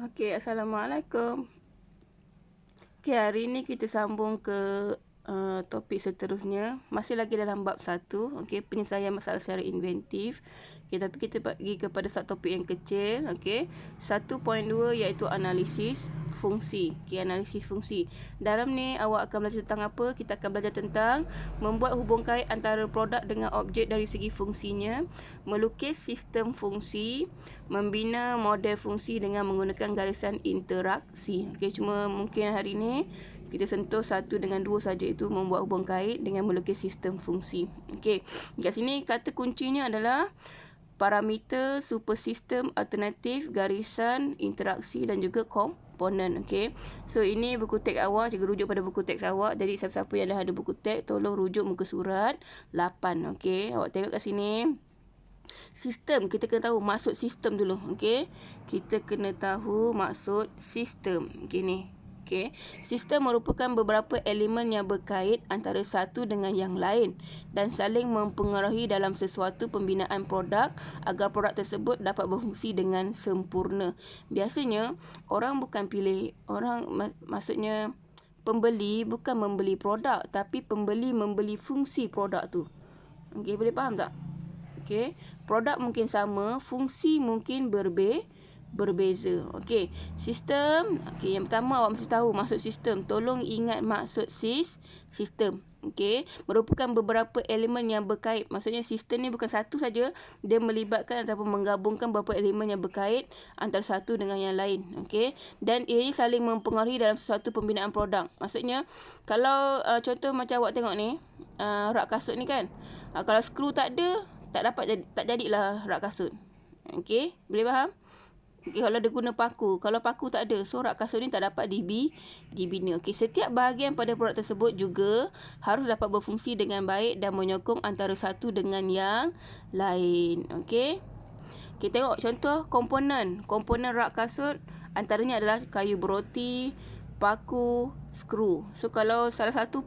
Okey, Assalamualaikum. Okey, hari ni kita sambung ke topik seterusnya. Masih lagi dalam bab 1, okey, penyelesaian masalah secara inventif. Okey, tapi kita pergi kepada satu topik yang kecil, okey. 1.2 iaitu analisis fungsi. Okey, analisis fungsi. Dalam ni awak akan belajar tentang apa? Kita akan belajar tentang membuat hubung kait antara produk dengan objek dari segi fungsinya, melukis sistem fungsi, membina model fungsi dengan menggunakan garisan interaksi. Okey, cuma mungkin hari ni kita sentuh 1 dengan 2 saja, itu membuat hubung kait dengan melukis sistem fungsi. Okey, kat sini kata kuncinya adalah parameter, supersistem, alternatif, garisan, interaksi dan juga komponen. Okey. So ini buku teks awak, cikgu rujuk pada buku teks awak. Jadi siapa-siapa yang dah ada buku teks, tolong rujuk muka surat 8. Okey, awak tengok kat sini. Sistem, kita kena tahu maksud sistem dulu. Okey. Kita kena tahu maksud sistem. Okey ni. Okey, sistem merupakan beberapa elemen yang berkait antara satu dengan yang lain dan saling mempengaruhi dalam sesuatu pembinaan produk agar produk tersebut dapat berfungsi dengan sempurna. Biasanya orang bukan pilih, maksudnya pembeli bukan membeli produk, tapi pembeli membeli fungsi produk tu. Okey, boleh faham tak? Okey, produk mungkin sama, fungsi mungkin berbeza. Okey, sistem. Okey, yang pertama awak mesti tahu maksud sistem. Tolong ingat maksud sistem. Okey, merupakan beberapa elemen yang berkait. Maksudnya sistem ni bukan satu saja, dia melibatkan ataupun menggabungkan beberapa elemen yang berkait antara satu dengan yang lain. Okey, dan ia saling mempengaruhi dalam sesuatu pembinaan produk. Maksudnya kalau contoh macam awak tengok ni, rak kasut ni kan. Kalau skru tak ada, tak jadilah rak kasut. Okey, boleh faham? Okay, kalau dia guna paku, kalau paku tak ada, so rak kasut ni tak dapat dibina. Okey, setiap bahagian pada produk tersebut juga harus dapat berfungsi dengan baik dan menyokong antara satu dengan yang lain. Okey. Kita tengok contoh komponen. Komponen rak kasut antaranya adalah kayu beroti, paku, skru. So kalau salah satu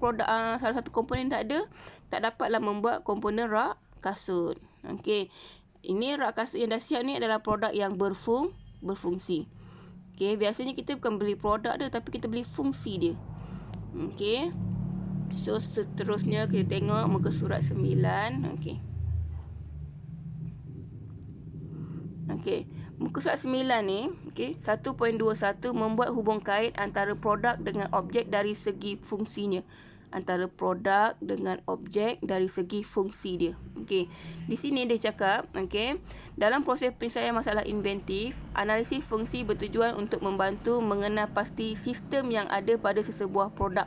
komponen tak ada, tak dapatlah membuat komponen rak kasut. Okey. Ini rak kasut yang dah siap ni adalah produk yang berfungsi. Okey, biasanya kita bukan beli produk dia, tapi kita beli fungsi dia. Okey. So seterusnya kita tengok muka surat 9. Okey. Okey, muka surat 9 ni, okey, 1.21 membuat hubung kait antara produk dengan objek dari segi fungsinya. Antara produk dengan objek dari segi fungsi dia. Okey, di sini dia cakap, okey, dalam proses penyelesaian masalah inventif, analisis fungsi bertujuan untuk membantu mengenal pasti sistem yang ada pada sesebuah produk.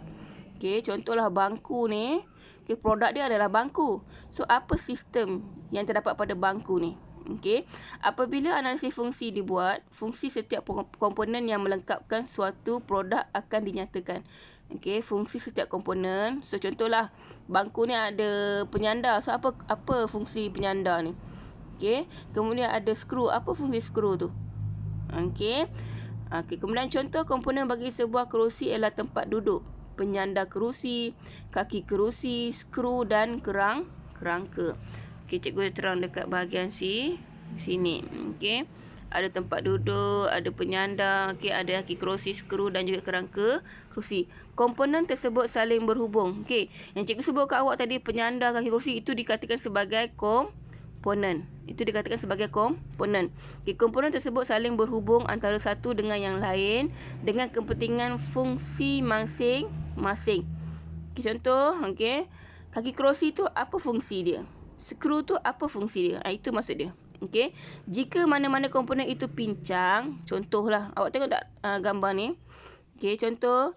Okey, contohlah bangku ni. Okey, produk dia adalah bangku. So apa sistem yang terdapat pada bangku ni? Okey, apabila analisis fungsi dibuat, fungsi setiap komponen yang melengkapkan suatu produk akan dinyatakan. Okey, fungsi setiap komponen. So contohlah bangku ni ada penyandar. So apa fungsi penyandar ni? Okey, kemudian ada skru. Apa fungsi skru tu? Okey. Okey, kemudian contoh komponen bagi sebuah kerusi ialah tempat duduk, penyandar kerusi, kaki kerusi, skru dan kerangka. Okey, cikgu terang dekat bahagian sini. Okey. Ada tempat duduk, ada penyandar, okey, ada kaki kerusi, skru dan juga kerangka kerusi. Komponen tersebut saling berhubung. Okey, yang cikgu sebut kat awak tadi penyandar, kaki kerusi, itu dikatakan sebagai komponen. Itu dikatakan sebagai komponen. Okey, komponen tersebut saling berhubung antara satu dengan yang lain dengan kepentingan fungsi masing-masing. Okey, contoh, okey, kaki kerusi tu apa fungsi dia? Skru tu apa fungsi dia? Itu maksud dia. Okey, jika mana-mana komponen itu pincang, contohlah awak tengok tak gambar ni. Okey, contoh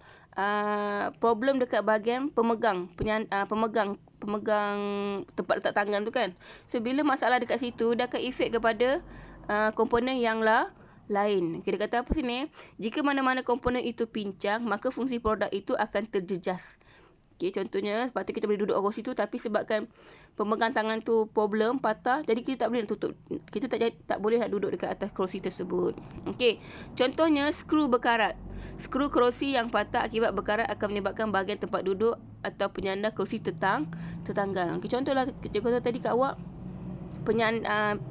problem dekat bahagian pemegang tempat letak tangan tu kan. So bila masalah dekat situ, dia akan efek kepada komponen yang lain. Okey, dia kata apa sini? Jika mana-mana komponen itu pincang, maka fungsi produk itu akan terjejas. Okey, contohnya sepatutnya kita boleh duduk kat kursi tu, tapi sebabkan pemegang tangan tu problem, patah, jadi kita tak boleh nak tutup. Kita tak boleh nak duduk dekat atas kerusi tersebut. Okey, contohnya skru berkarat. Skru kerusi yang patah akibat berkarat akan menyebabkan bahagian tempat duduk atau penyandar kerusi tertanggal. Okey, contohlah cikgu tadi kat awak,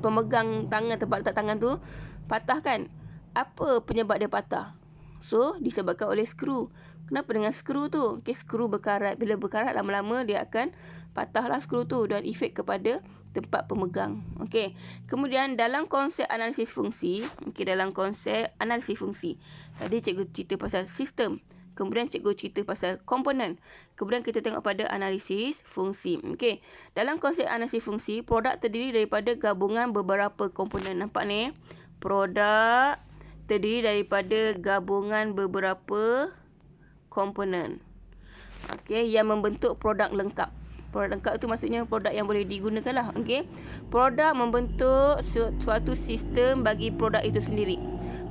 pemegang tangan, tempat letak tangan tu patah kan. apa penyebab dia patah? So, disebabkan oleh skru. Kenapa dengan skru tu? Okay, skru berkarat. Bila berkarat lama-lama dia akan patahlah skru tu dan efek kepada tempat pemegang. Okay. Kemudian dalam konsep analisis fungsi, okay, dalam konsep analisis fungsi, tadi cikgu cerita pasal sistem. Kemudian cikgu cerita pasal komponen. Kemudian kita tengok pada analisis fungsi. Okay. Dalam konsep analisis fungsi, produk terdiri daripada gabungan beberapa komponen. Nampak ni? Produk terdiri daripada gabungan beberapa komponen. Okay. Yang membentuk produk lengkap. Produk lengkap itu maksudnya produk yang boleh digunakan lah. Okay. Produk membentuk suatu sistem bagi produk itu sendiri.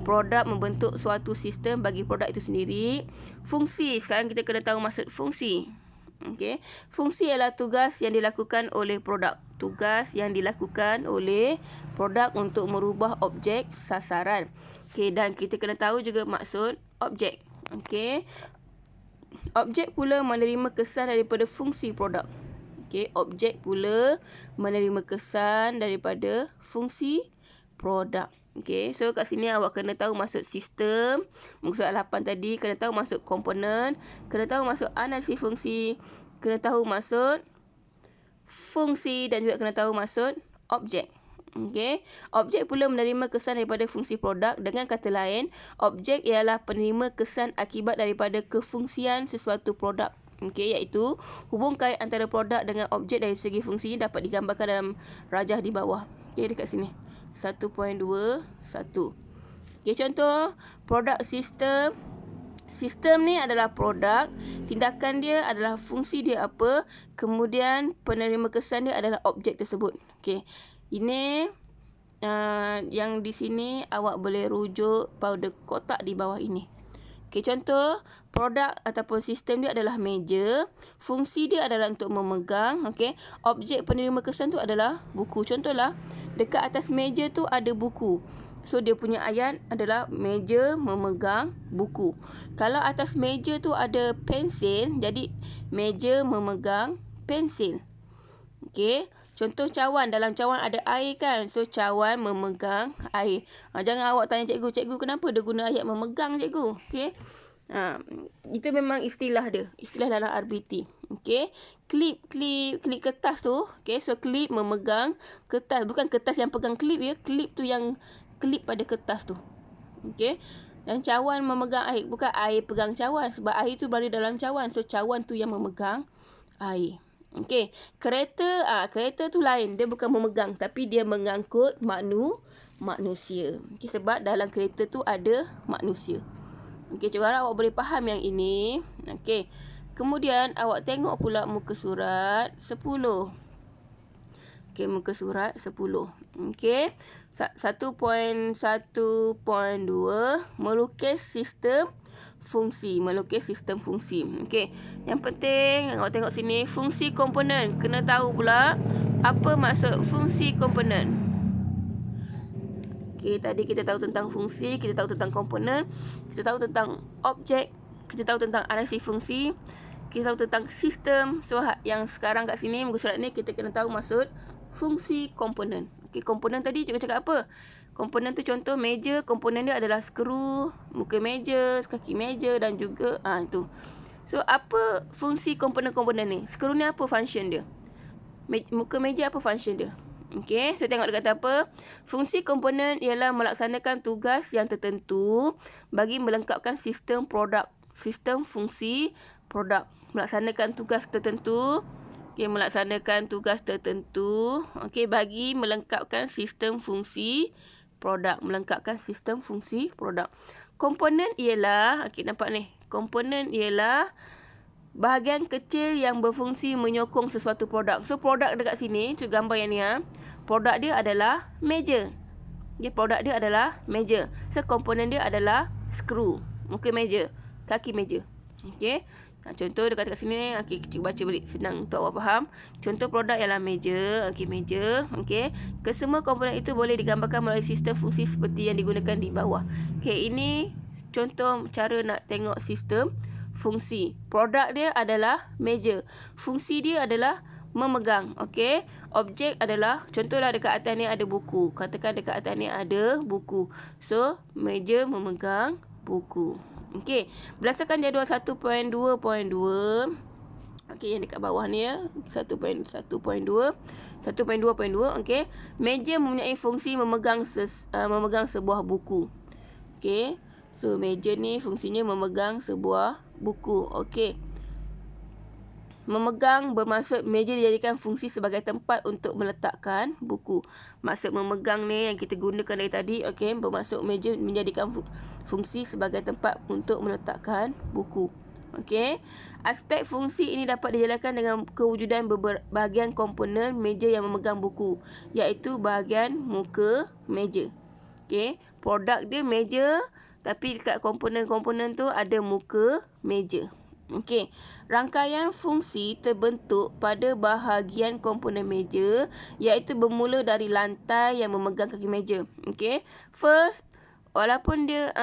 Produk membentuk suatu sistem bagi produk itu sendiri. Fungsi. Sekarang kita kena tahu maksud fungsi. Okay. Fungsi adalah tugas yang dilakukan oleh produk. Tugas yang dilakukan oleh produk untuk merubah objek sasaran. Okay. Dan kita kena tahu juga maksud objek. Okay. Objek pula menerima kesan daripada fungsi produk. Okay. Objek pula menerima kesan daripada fungsi produk. Okay, so kat sini awak kena tahu maksud sistem. Muka soalan 8 tadi kena tahu maksud komponen, kena tahu maksud analisis fungsi, kena tahu maksud fungsi dan juga kena tahu maksud objek. Okay, objek pula menerima kesan daripada fungsi produk. Dengan kata lain, objek ialah penerima kesan akibat daripada kefungsian sesuatu produk. Okay, iaitu hubung kait antara produk dengan objek dari segi fungsi dapat digambarkan dalam rajah di bawah. Okay, dekat sini 1.21. Okay, contoh produk sistem. Sistem ni adalah produk, tindakan dia adalah fungsi dia apa, kemudian penerima kesan dia adalah objek tersebut. Okay, ini yang di sini awak boleh rujuk pada kotak di bawah ini. Okay, contoh produk ataupun sistem dia adalah meja, fungsi dia adalah untuk memegang. Okay, objek penerima kesan tu adalah buku. Contohlah, dekat atas meja tu ada buku. So, dia punya ayat adalah meja memegang buku. Kalau atas meja tu ada pensil, jadi meja memegang pensil. Okay. Contoh cawan. Dalam cawan ada air kan. So, cawan memegang air. Jangan awak tanya cikgu, cikgu kenapa dia guna ayat memegang cikgu? Okay. Itu memang istilah dia. Istilah dalam RBT. Okay. Klip kertas tu. Okay. So, klip memegang kertas. Bukan kertas yang pegang klip ya. Klip tu yang klip pada kertas tu. Okay. Dan cawan memegang air. Bukan air pegang cawan. Sebab air tu berada dalam cawan. So, cawan tu yang memegang air. Okay. Kereta tu lain. Dia bukan memegang. Tapi dia mengangkut manusia. Okay. Sebab dalam kereta tu ada manusia. Okay. Cikgu harap awak boleh faham yang ini. Okay. Kemudian awak tengok pula muka surat 10. Okay. Muka surat 10. Okay. 1.1.2 melukis sistem fungsi. Melukis sistem fungsi. Okey. Yang penting awak tengok sini fungsi komponen. Kena tahu pula apa maksud fungsi komponen. Okey, tadi kita tahu tentang fungsi, kita tahu tentang komponen, kita tahu tentang objek, kita tahu tentang analisis fungsi, kita tahu tentang sistem. So, yang sekarang kat sini muka surat ni kita kena tahu maksud fungsi komponen. Okey, komponen tadi cikgu cakap apa? Komponen tu contoh meja, komponen dia adalah skru, muka meja, kaki meja dan juga itu. So, apa fungsi komponen-komponen ni? Skru ni apa function dia? Muka meja apa function dia? Okey, so tengok dia kata apa? Fungsi komponen ialah melaksanakan tugas yang tertentu bagi melengkapkan sistem produk. Sistem fungsi produk. Melaksanakan tugas tertentu. Okay, melaksanakan tugas tertentu. Okey, bagi melengkapkan sistem fungsi produk. Melengkapkan sistem fungsi produk. Komponen ialah, okey nampak ni. Komponen ialah bahagian kecil yang berfungsi menyokong sesuatu produk. So, produk dekat sini, tu gambar yang ni Produk dia adalah meja. Okay, produk dia adalah meja. So, komponen dia adalah skru. Muka meja. Kaki meja. Okey. Contoh dekat sini, okey, cikgu baca balik senang untuk awak faham. Contoh produk ialah meja. Okey, meja. Okey. Kesemua komponen itu boleh digambarkan melalui sistem fungsi seperti yang digunakan di bawah. Okey, ini contoh cara nak tengok sistem fungsi. Produk dia adalah meja. Fungsi dia adalah memegang. Okey. Objek adalah, contohlah dekat atas ni ada buku. Katakan dekat atas ni ada buku. So, meja memegang buku. Okey. Berdasarkan jadual 1.2.2. Okey, yang dekat bawah ni ya. 1.2.2. Okey. Meja mempunyai fungsi memegang sebuah buku. Okey. So, meja ni fungsinya memegang sebuah buku. Okey. Memegang bermaksud meja dijadikan fungsi sebagai tempat untuk meletakkan buku. Maksud memegang ni yang kita gunakan dari tadi, okey, bermaksud meja menjadikan fungsi sebagai tempat untuk meletakkan buku. Okey. Aspek fungsi ini dapat dijelaskan dengan kewujudan bahagian komponen meja yang memegang buku, iaitu bahagian muka meja. Okey. Produk dia meja, tapi dekat komponen-komponen tu ada muka meja. Okey, rangkaian fungsi terbentuk pada bahagian komponen meja, iaitu bermula dari lantai yang memegang kaki meja. Okey, first, walaupun dia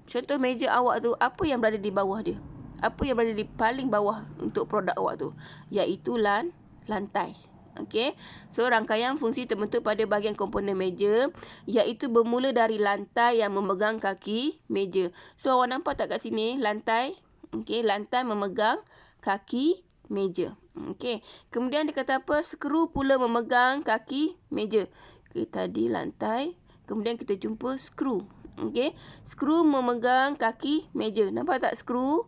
contoh meja awak tu, apa yang berada di bawah dia? Apa yang berada di paling bawah untuk produk awak tu? Iaitu lantai. Okey, so rangkaian fungsi terbentuk pada bahagian komponen meja, iaitu bermula dari lantai yang memegang kaki meja. So awak nampak tak kat sini lantai? Okey, lantai memegang kaki meja. Okey, kemudian dia kata apa? Skru pula memegang kaki meja. Okey, tadi lantai, kemudian kita jumpa skru. Okey, skru memegang kaki meja. Nampak tak skru?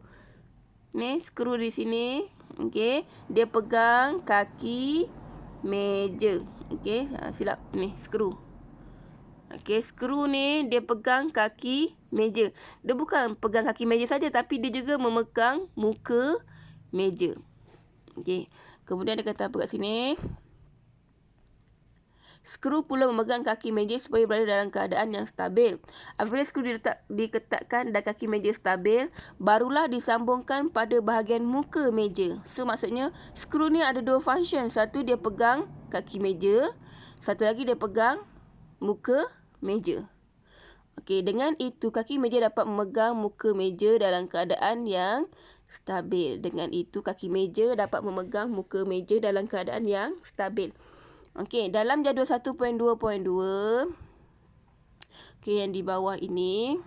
Ni skru di sini. Okey, dia pegang kaki meja. Okey, silap ni skru. Okey, skru ni dia pegang kaki meja. Dia bukan pegang kaki meja saja, tapi dia juga memegang muka meja. Okey, kemudian dia kata apa kat sini? Skru pula memegang kaki meja supaya berada dalam keadaan yang stabil. Apabila skru diketatkan dan kaki meja stabil, barulah disambungkan pada bahagian muka meja. So, maksudnya skru ni ada dua function. Satu, dia pegang kaki meja. Satu lagi, dia pegang muka meja. Okey, dengan itu kaki meja dapat memegang muka meja dalam keadaan yang stabil. Dengan itu kaki meja dapat memegang muka meja dalam keadaan yang stabil. Okey, dalam jadual 1.2.2, okey, yang di bawah ini,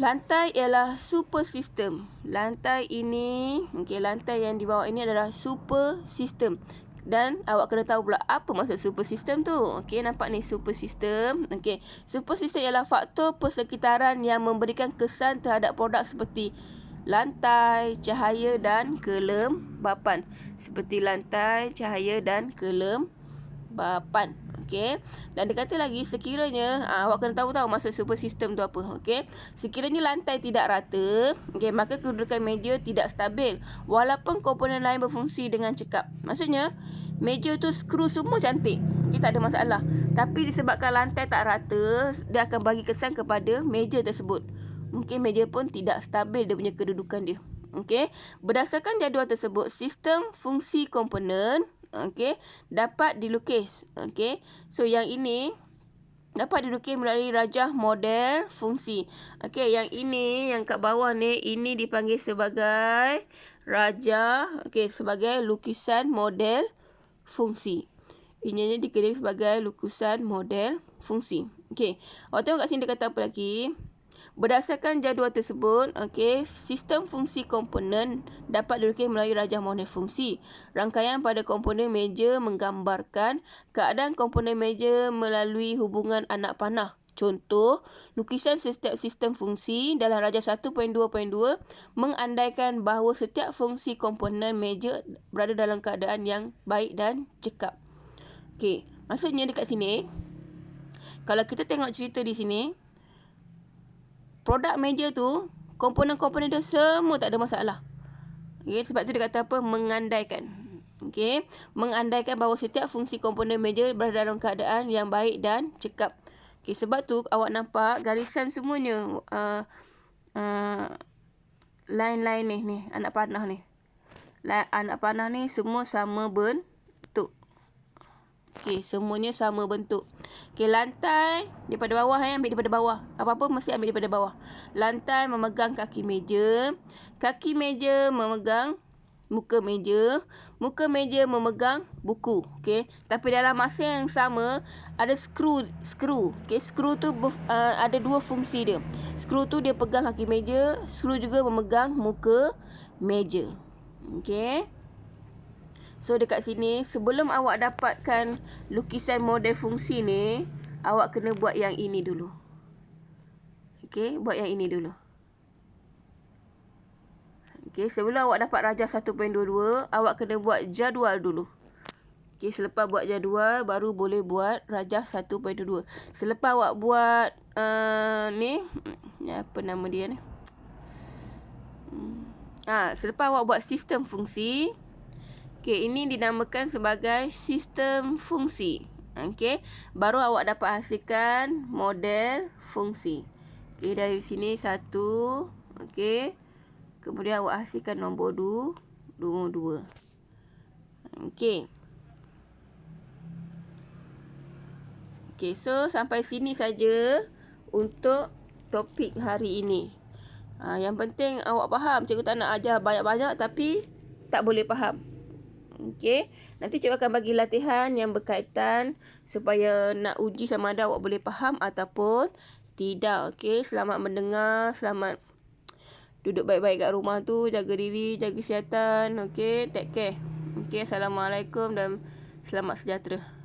lantai ialah super sistem. Lantai ini, okey, lantai yang di bawah ini adalah super sistem. Dan awak kena tahu pula apa maksud super sistem tu. Okey, nampak ni super sistem. Okey, super sistem ialah faktor persekitaran yang memberikan kesan terhadap produk seperti lantai, cahaya dan kelembapan. Seperti lantai, cahaya dan kelembapan. Okey. Dan dia kata lagi, sekiranya awak kena tahu maksud super sistem tu apa. Okey. Sekiranya lantai tidak rata, okey, maka kedudukan meja tidak stabil walaupun komponen lain berfungsi dengan cekap. Maksudnya meja tu skru semua cantik. Okay, tak ada masalah. Tapi disebabkan lantai tak rata, dia akan bagi kesan kepada meja tersebut. Mungkin meja pun tidak stabil dia punya kedudukan dia. Okey. Berdasarkan jadual tersebut, sistem fungsi komponen, okey, dapat dilukis. Okey. So yang ini dapat dilukis melalui rajah model fungsi. Okey, yang ini yang kat bawah ni, ini dipanggil sebagai rajah, okey, sebagai lukisan model fungsi. Ini dikenali sebagai lukisan model fungsi. Okey. Awak tengok kat sini dia kata apa lagi? Berdasarkan jadual tersebut, okey, sistem fungsi komponen dapat dilukis melalui rajah model fungsi. Rangkaian pada komponen meja menggambarkan keadaan komponen meja melalui hubungan anak panah. Contoh, lukisan setiap sistem fungsi dalam rajah 1.2.2 mengandaikan bahawa setiap fungsi komponen meja berada dalam keadaan yang baik dan cekap. Okey, maksudnya dekat sini, kalau kita tengok cerita di sini, produk meja tu, komponen-komponen dia semua tak ada masalah. Okay, sebab tu dia kata apa? Mengandaikan. Okay, mengandaikan bahawa setiap fungsi komponen meja berada dalam keadaan yang baik dan cekap. Okay, sebab tu awak nampak garisan semuanya, line-line ni, anak panah ni. Anak panah ni semua sama bentuk. Okey, semuanya sama bentuk. Okey, lantai daripada bawah, ambil daripada bawah. Apa-apa mesti ambil daripada bawah. Lantai memegang kaki meja. Kaki meja memegang muka meja. Muka meja memegang buku. Okey. Tapi dalam masa yang sama ada skru. Okey, skru tu ada dua fungsi dia. Skru tu dia pegang kaki meja, skru juga memegang muka meja. Okey. So dekat sini sebelum awak dapatkan lukisan model fungsi ni, awak kena buat yang ini dulu. Okey, buat yang ini dulu. Okey, sebelum awak dapat rajah 1.22, awak kena buat jadual dulu. Okey, selepas buat jadual baru boleh buat rajah 1.22. Selepas awak buat ni, apa nama dia ni? Selepas awak buat sistem fungsi, okey, ini dinamakan sebagai sistem fungsi. Okey, baru awak dapat hasilkan model fungsi. Okey, dari sini 1, okey. Kemudian awak hasilkan nombor 2. Okey. Okey, so sampai sini saja untuk topik hari ini. Yang penting awak faham. Cikgu tak nak ajar banyak-banyak tapi tak boleh faham. Okey. Nanti cikgu akan bagi latihan yang berkaitan supaya nak uji sama ada awak boleh faham ataupun tidak. Okey. Selamat mendengar. Selamat duduk baik-baik kat rumah tu. Jaga diri. Jaga kesihatan. Okey. Take care. Okey. Assalamualaikum dan selamat sejahtera.